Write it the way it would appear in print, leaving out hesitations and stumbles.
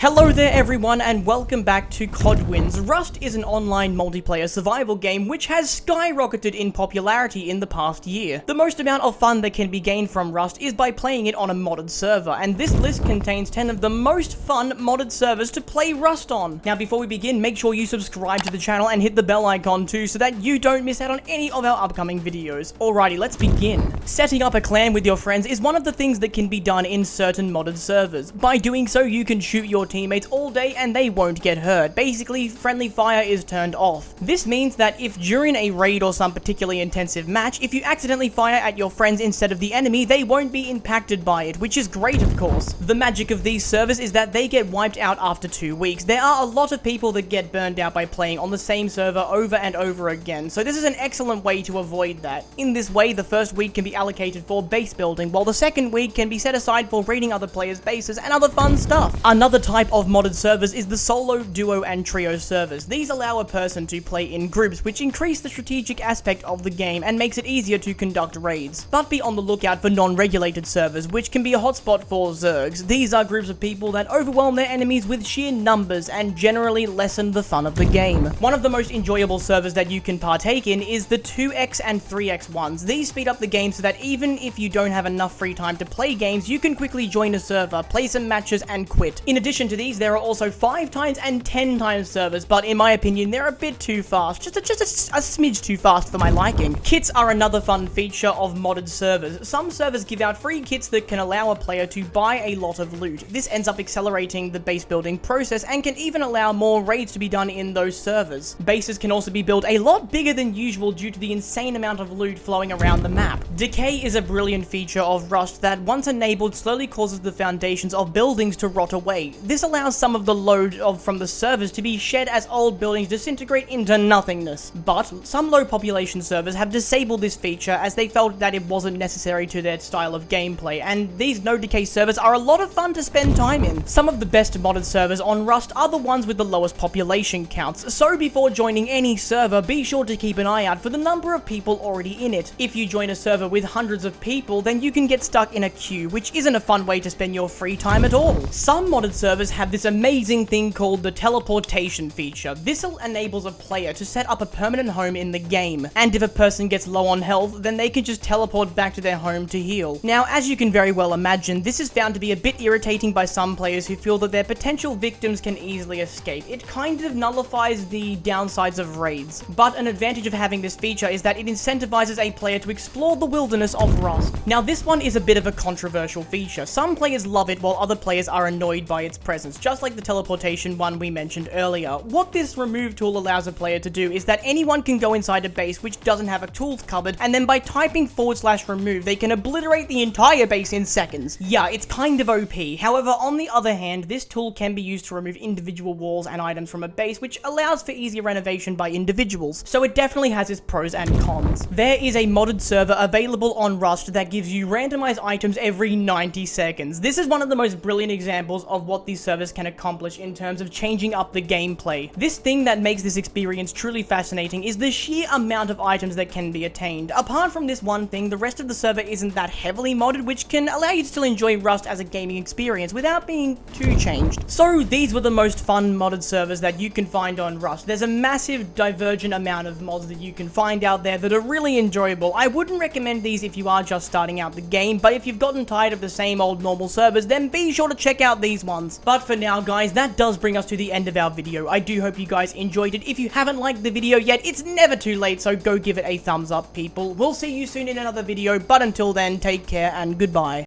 Hello there everyone and welcome back to COD Wins. Rust is an online multiplayer survival game which has skyrocketed in popularity in the past year. The most amount of fun that can be gained from Rust is by playing it on a modded server, and this list contains 10 of the most fun modded servers to play Rust on. Now before we begin, make sure you subscribe to the channel and hit the bell icon too so that you don't miss out on any of our upcoming videos. Alrighty, let's begin. Setting up a clan with your friends is one of the things that can be done in certain modded servers. By doing so, you can shoot your teammates all day and they won't get hurt. Basically, friendly fire is turned off. This means that if during a raid or some particularly intensive match, if you accidentally fire at your friends instead of the enemy, they won't be impacted by it, which is great of course. The magic of these servers is that they get wiped out after 2 weeks. There are a lot of people that get burned out by playing on the same server over and over again, so this is an excellent way to avoid that. In this way, the first week can be allocated for base building, while the second week can be set aside for raiding other players' bases and other fun stuff. Another type of modded servers is the solo, duo, and trio servers. These allow a person to play in groups, which increase the strategic aspect of the game and makes it easier to conduct raids. But be on the lookout for non-regulated servers, which can be a hotspot for zergs. These are groups of people that overwhelm their enemies with sheer numbers and generally lessen the fun of the game. One of the most enjoyable servers that you can partake in is the 2x and 3x ones. These speed up the game so that even if you don't have enough free time to play games, you can quickly join a server, play some matches, and quit. In addition to these, there are also 5 times and 10 times servers, but in my opinion, they're a bit too fast. Just a smidge too fast for my liking. Kits are another fun feature of modded servers. Some servers give out free kits that can allow a player to buy a lot of loot. This ends up accelerating the base building process and can even allow more raids to be done in those servers. Bases can also be built a lot bigger than usual due to the insane amount of loot flowing around the map. Decay is a brilliant feature of Rust that, once enabled, slowly causes the foundations of buildings to rot away. This allows some of the load from the servers to be shed as old buildings disintegrate into nothingness. But some low population servers have disabled this feature as they felt that it wasn't necessary to their style of gameplay, and these no decay servers are a lot of fun to spend time in. Some of the best modded servers on Rust are the ones with the lowest population counts, so before joining any server, be sure to keep an eye out for the number of people already in it. If you join a server with hundreds of people, then you can get stuck in a queue, which isn't a fun way to spend your free time at all. Some modded servers have this amazing thing called the teleportation feature. This enables a player to set up a permanent home in the game, and if a person gets low on health, then they can just teleport back to their home to heal. Now, as you can very well imagine, this is found to be a bit irritating by some players who feel that their potential victims can easily escape. It kind of nullifies the downsides of raids, but an advantage of having this feature is that it incentivizes a player to explore the wilderness of Rust. Now, this one is a bit of a controversial feature. Some players love it while other players are annoyed by its presence, just like the teleportation one we mentioned earlier. What this remove tool allows a player to do is that anyone can go inside a base which doesn't have a tools cupboard, and then by typing /remove, they can obliterate the entire base in seconds. Yeah, it's kind of OP. However, on the other hand, this tool can be used to remove individual walls and items from a base, which allows for easier renovation by individuals. So it definitely has its pros and cons. There is a modded server available on Rust that gives you randomized items every 90 seconds. This is one of the most brilliant examples of what these servers can accomplish in terms of changing up the gameplay. This thing that makes this experience truly fascinating is the sheer amount of items that can be attained. Apart from this one thing, the rest of the server isn't that heavily modded, which can allow you to still enjoy Rust as a gaming experience without being too changed. So these were the most fun modded servers that you can find on Rust. There's a massive divergent amount of mods that you can find out there that are really enjoyable. I wouldn't recommend these if you are just starting out the game, but if you've gotten tired of the same old normal servers, then be sure to check out these ones. But for now guys, that does bring us to the end of our video. I do hope you guys enjoyed it. If you haven't liked the video yet, it's never too late, so go give it a thumbs up, people. We'll see you soon in another video, but until then, take care and goodbye.